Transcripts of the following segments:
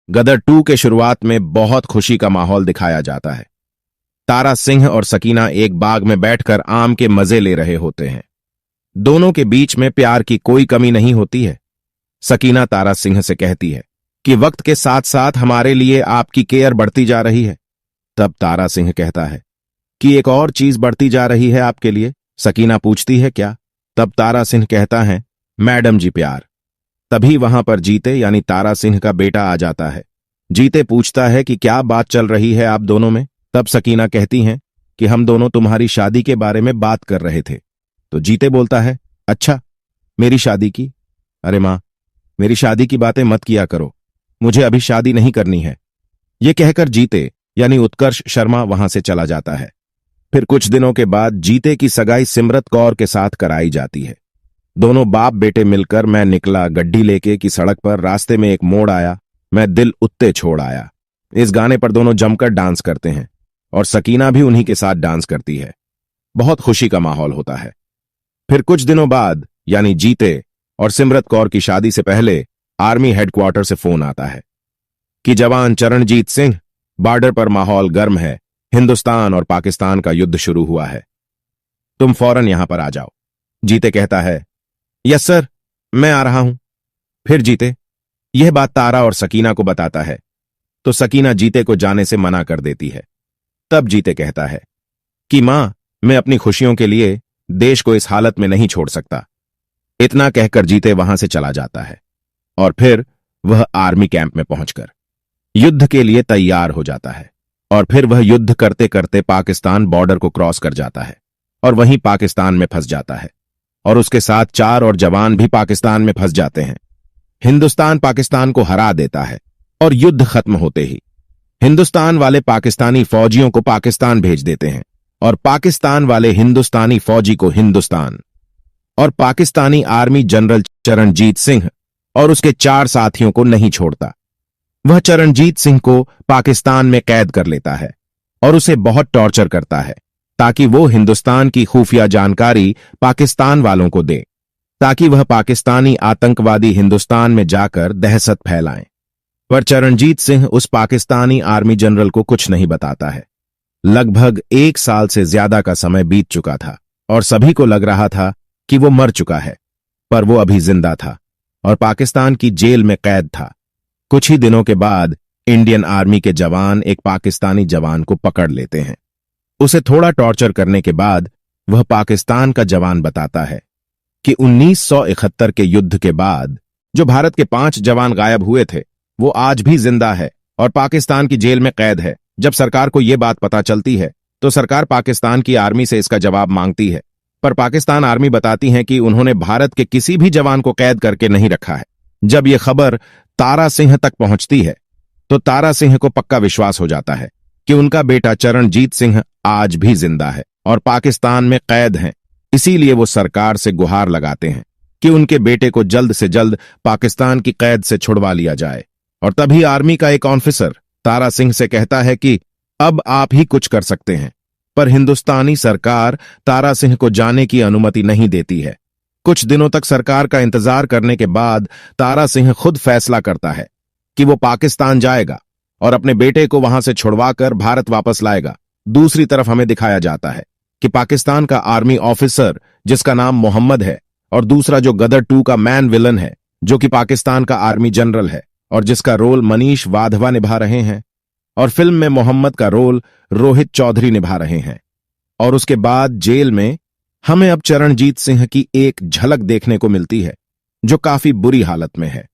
गदर 2 के शुरुआत में बहुत खुशी का माहौल दिखाया जाता है। तारा सिंह और सकीना एक बाग में बैठकर आम के मजे ले रहे होते हैं। दोनों के बीच में प्यार की कोई कमी नहीं होती है। सकीना तारा सिंह से कहती है कि वक्त के साथ साथ हमारे लिए आपकी केयर बढ़ती जा रही है। तब तारा सिंह कहता है कि एक और चीज बढ़ती जा रही है आपके लिए। सकीना पूछती है क्या? तब तारा सिंह कहता है मैडम जी प्यार। तभी वहां पर जीते यानी तारा सिंह का बेटा आ जाता है। जीते पूछता है कि क्या बात चल रही है आप दोनों में? तब सकीना कहती हैं कि हम दोनों तुम्हारी शादी के बारे में बात कर रहे थे। तो जीते बोलता है अच्छा, मेरी शादी की? अरे मां, मेरी शादी की बातें मत किया करो, मुझे अभी शादी नहीं करनी है। ये कहकर जीते यानी उत्कर्ष शर्मा वहां से चला जाता है। फिर कुछ दिनों के बाद जीते की सगाई सिमरत कौर के साथ कराई जाती है। दोनों बाप बेटे मिलकर मैं निकला गड्डी लेके कि सड़क पर रास्ते में एक मोड़ आया, मैं दिल उत्ते छोड़ आया। इस गाने पर दोनों जमकर डांस करते हैं और सकीना भी उन्हीं के साथ डांस करती है। बहुत खुशी का माहौल होता है। फिर कुछ दिनों बाद यानी जीते और सिमरत कौर की शादी से पहले आर्मी हेडक्वार्टर से फोन आता है कि जवान चरणजीत सिंह, बॉर्डर पर माहौल गर्म है, हिंदुस्तान और पाकिस्तान का युद्ध शुरू हुआ है, तुम फौरन यहां पर आ जाओ। जीते कहता है यस सर, मैं आ रहा हूं। फिर जीते यह बात तारा और सकीना को बताता है तो सकीना जीते को जाने से मना कर देती है। तब जीते कहता है कि मां, मैं अपनी खुशियों के लिए देश को इस हालत में नहीं छोड़ सकता। इतना कहकर जीते वहां से चला जाता है और फिर वह आर्मी कैंप में पहुंचकर युद्ध के लिए तैयार हो जाता है। और फिर वह युद्ध करते करते पाकिस्तान बॉर्डर को क्रॉस कर जाता है और वहीं पाकिस्तान में फंस जाता है और उसके साथ 4 और जवान भी पाकिस्तान में फंस जाते हैं। हिंदुस्तान पाकिस्तान को हरा देता है और युद्ध खत्म होते ही हिंदुस्तान वाले पाकिस्तानी फौजियों को पाकिस्तान भेज देते हैं और पाकिस्तान वाले हिंदुस्तानी फौजी को हिंदुस्तान। और पाकिस्तानी आर्मी जनरल चरणजीत सिंह और उसके 4 साथियों को नहीं छोड़ता। वह चरणजीत सिंह को पाकिस्तान में कैद कर लेता है और उसे बहुत टॉर्चर करता है ताकि वो हिंदुस्तान की खुफिया जानकारी पाकिस्तान वालों को दे, ताकि वह पाकिस्तानी आतंकवादी हिंदुस्तान में जाकर दहशत फैलाएं। पर चरणजीत सिंह उस पाकिस्तानी आर्मी जनरल को कुछ नहीं बताता है। लगभग 1 साल से ज्यादा का समय बीत चुका था और सभी को लग रहा था कि वो मर चुका है, पर वो अभी जिंदा था और पाकिस्तान की जेल में कैद था। कुछ ही दिनों के बाद इंडियन आर्मी के जवान एक पाकिस्तानी जवान को पकड़ लेते हैं। उसे थोड़ा टॉर्चर करने के बाद वह पाकिस्तान का जवान बताता है कि 1971 के युद्ध के बाद जो भारत के 5 जवान गायब हुए थे वो आज भी जिंदा है और पाकिस्तान की जेल में कैद है। जब सरकार को यह बात पता चलती है तो सरकार पाकिस्तान की आर्मी से इसका जवाब मांगती है, पर पाकिस्तान आर्मी बताती है कि उन्होंने भारत के किसी भी जवान को कैद करके नहीं रखा है। जब यह खबर तारा सिंह तक पहुंचती है तो तारा सिंह को पक्का विश्वास हो जाता है कि उनका बेटा चरणजीत सिंह आज भी जिंदा है और पाकिस्तान में कैद हैं। इसीलिए वो सरकार से गुहार लगाते हैं कि उनके बेटे को जल्द से जल्द पाकिस्तान की कैद से छुड़वा लिया जाए। और तभी आर्मी का एक ऑफिसर तारा सिंह से कहता है कि अब आप ही कुछ कर सकते हैं, पर हिंदुस्तानी सरकार तारा सिंह को जाने की अनुमति नहीं देती है। कुछ दिनों तक सरकार का इंतजार करने के बाद तारा सिंह खुद फैसला करता है कि वो पाकिस्तान जाएगा और अपने बेटे को वहां से छुड़वाकर भारत वापस लाएगा। दूसरी तरफ हमें दिखाया जाता है कि पाकिस्तान का आर्मी ऑफिसर जिसका नाम मोहम्मद है और दूसरा जो गदर 2 का मैन विलन है जो कि पाकिस्तान का आर्मी जनरल है और जिसका रोल मनीष वाधवा निभा रहे हैं, और फिल्म में मोहम्मद का रोल रोहित चौधरी निभा रहे हैं। और उसके बाद जेल में हमें अब चरणजीत सिंह की एक झलक देखने को मिलती है जो काफी बुरी हालत में है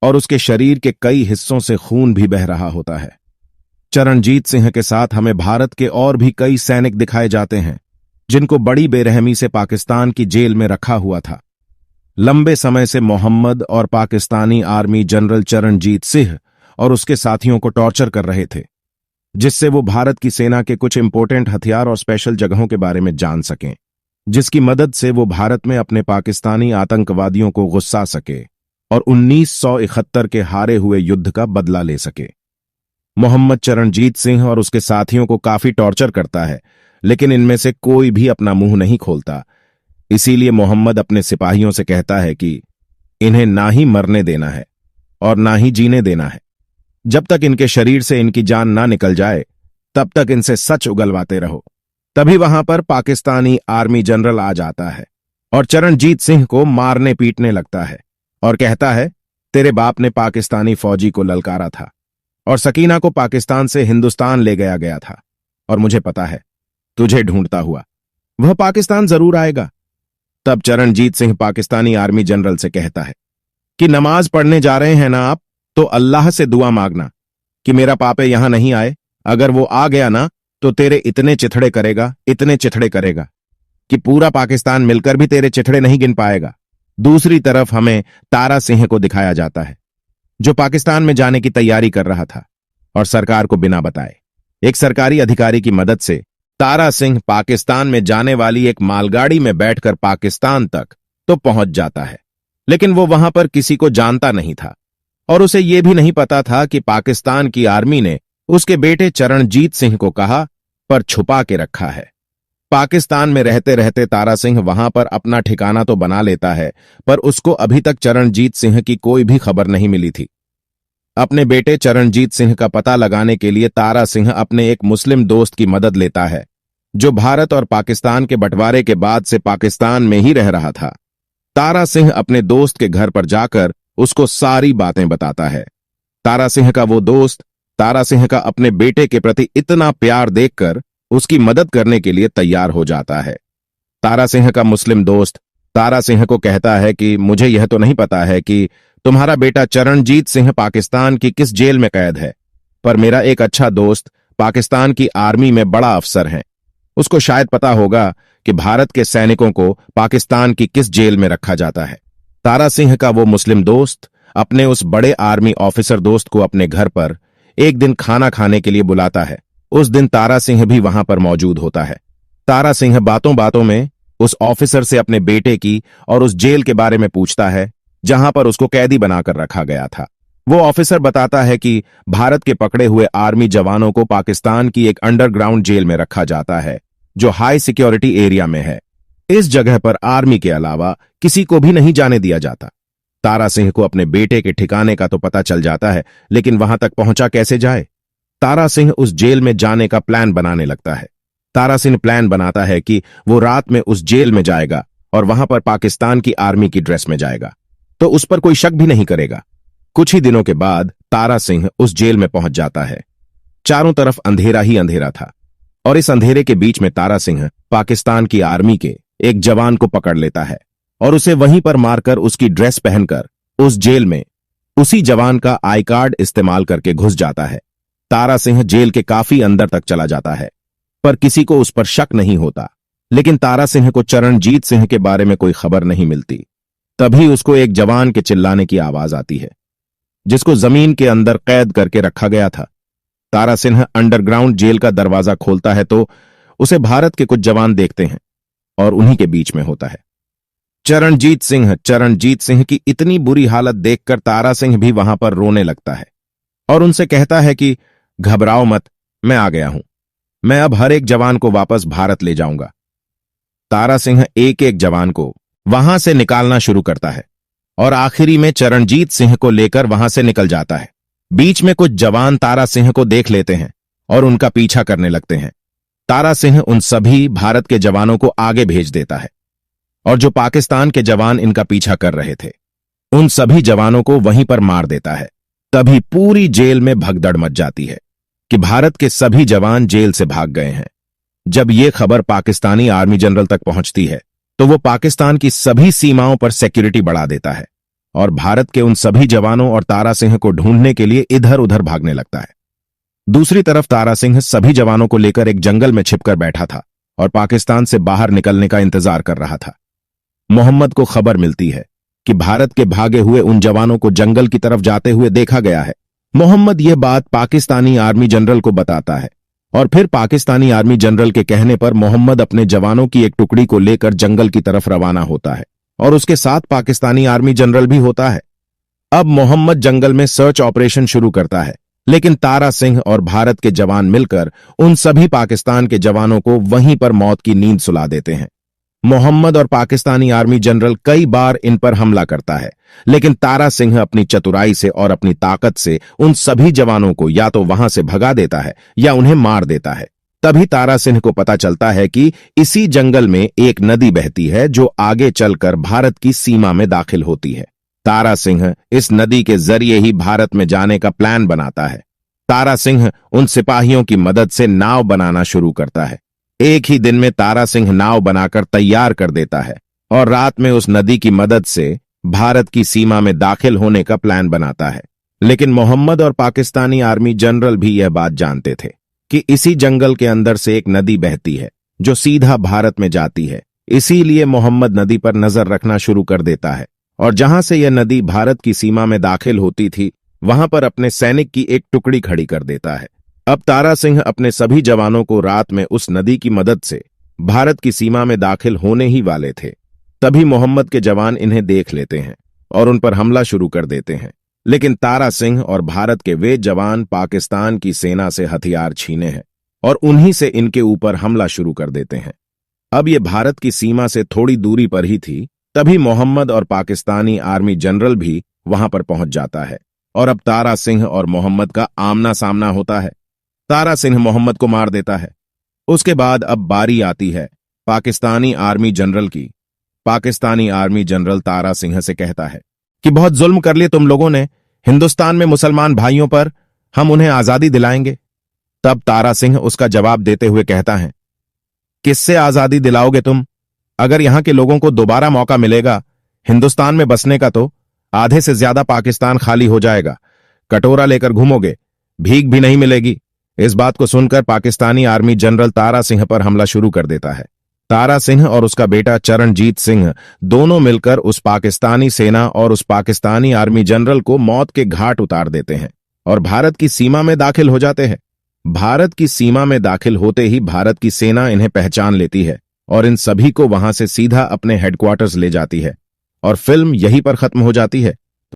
और उसके शरीर के कई हिस्सों से खून भी बह रहा होता है। चरणजीत सिंह के साथ हमें भारत के और भी कई सैनिक दिखाए जाते हैं जिनको बड़ी बेरहमी से पाकिस्तान की जेल में रखा हुआ था। लंबे समय से मोहम्मद और पाकिस्तानी आर्मी जनरल चरणजीत सिंह और उसके साथियों को टॉर्चर कर रहे थे, जिससे वो भारत की सेना के कुछ इंपॉर्टेंट हथियार और स्पेशल जगहों के बारे में जान सकें, जिसकी मदद से वो भारत में अपने पाकिस्तानी आतंकवादियों को गुस्सा सके और 1971 के हारे हुए युद्ध का बदला ले सके। मोहम्मद चरणजीत सिंह और उसके साथियों को काफी टॉर्चर करता है, लेकिन इनमें से कोई भी अपना मुंह नहीं खोलता। इसीलिए मोहम्मद अपने सिपाहियों से कहता है कि इन्हें ना ही मरने देना है और ना ही जीने देना है। जब तक इनके शरीर से इनकी जान ना निकल जाए तब तक इनसे सच उगलवाते रहो। तभी वहां पर पाकिस्तानी आर्मी जनरल आ जाता है और चरणजीत सिंह को मारने पीटने लगता है और कहता है, तेरे बाप ने पाकिस्तानी फौजी को ललकारा था और सकीना को पाकिस्तान से हिंदुस्तान ले गया गया था, और मुझे पता है तुझे ढूंढता हुआ वह पाकिस्तान जरूर आएगा। तब चरणजीत सिंह पाकिस्तानी आर्मी जनरल से कहता है कि नमाज पढ़ने जा रहे हैं ना आप, तो अल्लाह से दुआ मांगना कि मेरा पापे यहां नहीं आए। अगर वो आ गया ना तो तेरे इतने चिथड़े करेगा कि पूरा पाकिस्तान मिलकर भी तेरे चिथड़े नहीं गिन पाएगा। दूसरी तरफ हमें तारा सिंह को दिखाया जाता है जो पाकिस्तान में जाने की तैयारी कर रहा था और सरकार को बिना बताए एक सरकारी अधिकारी की मदद से तारा सिंह पाकिस्तान में जाने वाली एक मालगाड़ी में बैठकर पाकिस्तान तक तो पहुंच जाता है, लेकिन वो वहां पर किसी को जानता नहीं था और उसे यह भी नहीं पता था कि पाकिस्तान की आर्मी ने उसके बेटे चरणजीत सिंह को कहा पर छुपा के रखा है। पाकिस्तान में रहते रहते तारा सिंह वहां पर अपना ठिकाना तो बना लेता है, पर उसको अभी तक चरणजीत सिंह की कोई भी खबर नहीं मिली थी। अपने बेटे चरणजीत सिंह का पता लगाने के लिए तारा सिंह अपने एक मुस्लिम दोस्त की मदद लेता है जो भारत और पाकिस्तान के बंटवारे के बाद से पाकिस्तान में ही रह रहा था। तारा सिंह अपने दोस्त के घर पर जाकर उसको सारी बातें बताता है। तारा सिंह का वो दोस्त तारा सिंह का अपने बेटे के प्रति इतना प्यार देखकर उसकी मदद करने के लिए तैयार हो जाता है। तारा सिंह का मुस्लिम दोस्त तारा सिंह को कहता है कि मुझे यह तो नहीं पता है कि तुम्हारा बेटा चरणजीत सिंह पाकिस्तान की किस जेल में कैद है, पर मेरा एक अच्छा दोस्त पाकिस्तान की आर्मी में बड़ा अफसर है, उसको शायद पता होगा कि भारत के सैनिकों को पाकिस्तान की किस जेल में रखा जाता है। तारा सिंह का वो मुस्लिम दोस्त अपने उस बड़े आर्मी ऑफिसर दोस्त को अपने घर पर एक दिन खाना खाने के लिए बुलाता है। उस दिन तारा सिंह भी वहां पर मौजूद होता है। तारा सिंह बातों बातों में उस ऑफिसर से अपने बेटे की और उस जेल के बारे में पूछता है जहां पर उसको कैदी बनाकर रखा गया था। वो ऑफिसर बताता है कि भारत के पकड़े हुए आर्मी जवानों को पाकिस्तान की एक अंडरग्राउंड जेल में रखा जाता है जो हाई सिक्योरिटी एरिया में है। इस जगह पर आर्मी के अलावा किसी को भी नहीं जाने दिया जाता। तारा सिंह को अपने बेटे के ठिकाने का तो पता चल जाता है, लेकिन वहां तक पहुंचा कैसे जाए। तारा सिंह उस जेल में जाने का प्लान बनाने लगता है। तारा सिंह प्लान बनाता है कि वो रात में उस जेल में जाएगा और वहां पर पाकिस्तान की आर्मी की ड्रेस में जाएगा, तो उस पर कोई शक भी नहीं करेगा। कुछ ही दिनों के बाद तारा सिंह उस जेल में पहुंच जाता है। चारों तरफ अंधेरा ही अंधेरा था और इस अंधेरे के बीच में तारा सिंह पाकिस्तान की आर्मी के एक जवान को पकड़ लेता है और उसे वहीं पर मारकर उसकी ड्रेस पहनकर उस जेल में उसी जवान का आई कार्ड इस्तेमाल करके घुस जाता है। तारा सिंह जेल के काफी अंदर तक चला जाता है, पर किसी को उस पर शक नहीं होता। लेकिन तारा सिंह को चरणजीत सिंह के बारे में कोई खबर नहीं मिलती। तभी उसको एक जवान के चिल्लाने की आवाज आती है जिसको जमीन के अंदर कैद करके रखा गया था। तारा सिंह अंडरग्राउंड जेल का दरवाजा खोलता है तो उसे भारत के कुछ जवान देखते हैं और उन्हीं के बीच में होता है चरणजीत सिंह। चरणजीत सिंह की इतनी बुरी हालत देखकर तारा सिंह भी वहां पर रोने लगता है और उनसे कहता है कि घबराओ मत, मैं आ गया हूं। मैं अब हर एक जवान को वापस भारत ले जाऊंगा। तारा सिंह एक एक जवान को वहां से निकालना शुरू करता है और आखिरी में चरणजीत सिंह को लेकर वहां से निकल जाता है। बीच में कुछ जवान तारा सिंह को देख लेते हैं और उनका पीछा करने लगते हैं। तारा सिंह उन सभी भारत के जवानों को आगे भेज देता है और जो पाकिस्तान के जवान इनका पीछा कर रहे थे उन सभी जवानों को वहीं पर मार देता है। तभी पूरी जेल में भगदड़ मच जाती है कि भारत के सभी जवान जेल से भाग गए हैं। जब यह खबर पाकिस्तानी आर्मी जनरल तक पहुंचती है तो वो पाकिस्तान की सभी सीमाओं पर सिक्योरिटी बढ़ा देता है और भारत के उन सभी जवानों और तारा सिंह को ढूंढने के लिए इधर उधर भागने लगता है। दूसरी तरफ तारा सिंह सभी जवानों को लेकर एक जंगल में छिपकर बैठा था और पाकिस्तान से बाहर निकलने का इंतजार कर रहा था। मोहम्मद को खबर मिलती है कि भारत के भागे हुए उन जवानों को जंगल की तरफ जाते हुए देखा गया है। मोहम्मद यह बात पाकिस्तानी आर्मी जनरल को बताता है और फिर पाकिस्तानी आर्मी जनरल के कहने पर मोहम्मद अपने जवानों की एक टुकड़ी को लेकर जंगल की तरफ रवाना होता है और उसके साथ पाकिस्तानी आर्मी जनरल भी होता है। अब मोहम्मद जंगल में सर्च ऑपरेशन शुरू करता है, लेकिन तारा सिंह और भारत के जवान मिलकर उन सभी पाकिस्तान के जवानों को वहीं पर मौत की नींद सुला देते हैं। मोहम्मद और पाकिस्तानी आर्मी जनरल कई बार इन पर हमला करता है, लेकिन तारा सिंह अपनी चतुराई से और अपनी ताकत से उन सभी जवानों को या तो वहां से भगा देता है या उन्हें मार देता है। तभी तारा सिंह को पता चलता है कि इसी जंगल में एक नदी बहती है जो आगे चलकर भारत की सीमा में दाखिल होती है। तारा सिंह इस नदी के जरिए ही भारत में जाने का प्लान बनाता है। तारा सिंह उन सिपाहियों की मदद से नाव बनाना शुरू करता है। एक ही दिन में तारा सिंह नाव बनाकर तैयार कर देता है और रात में उस नदी की मदद से भारत की सीमा में दाखिल होने का प्लान बनाता है। लेकिन मोहम्मद और पाकिस्तानी आर्मी जनरल भी यह बात जानते थे कि इसी जंगल के अंदर से एक नदी बहती है जो सीधा भारत में जाती है। इसीलिए मोहम्मद नदी पर नजर रखना शुरू कर देता है और जहां से यह नदी भारत की सीमा में दाखिल होती थी वहां पर अपने सैनिक की एक टुकड़ी खड़ी कर देता है। अब तारा सिंह अपने सभी जवानों को रात में उस नदी की मदद से भारत की सीमा में दाखिल होने ही वाले थे। तभी मोहम्मद के जवान इन्हें देख लेते हैं और उन पर हमला शुरू कर देते हैं। लेकिन तारा सिंह और भारत के वे जवान पाकिस्तान की सेना से हथियार छीने हैं और उन्हीं से इनके ऊपर हमला शुरू कर देते हैं। अब ये भारत की सीमा से थोड़ी दूरी पर ही थी। तभी मोहम्मद और पाकिस्तानी आर्मी जनरल भी वहां पर पहुंच जाता है और अब तारा सिंह और मोहम्मद का आमना सामना होता है। तारा सिंह मोहम्मद को मार देता है। उसके बाद अब बारी आती है पाकिस्तानी आर्मी जनरल की। पाकिस्तानी आर्मी जनरल तारा सिंह से कहता है कि बहुत जुल्म कर लिए तुम लोगों ने हिंदुस्तान में मुसलमान भाइयों पर, हम उन्हें आजादी दिलाएंगे। तब तारा सिंह उसका जवाब देते हुए कहता है, किससे आजादी दिलाओगे तुम? अगर यहां के लोगों को दोबारा मौका मिलेगा हिंदुस्तान में बसने का तो आधे से ज्यादा पाकिस्तान खाली हो जाएगा। कटोरा लेकर घूमोगे, भीख भी नहीं मिलेगी। इस बात को सुनकर पाकिस्तानी आर्मी जनरल तारा सिंह पर हमला शुरू कर देता है। तारा सिंह और उसका बेटा चरणजीत सिंह दोनों मिलकर उस पाकिस्तानी सेना और उस पाकिस्तानी आर्मी जनरल को मौत के घाट उतार देते हैं और भारत की सीमा में दाखिल हो जाते हैं। भारत की सीमा में दाखिल होते ही भारत की सेना इन्हें पहचान लेती है और इन सभी को वहां से सीधा अपने हेडक्वार्टर्स ले जाती है और फिल्म यहीं पर खत्म हो जाती है।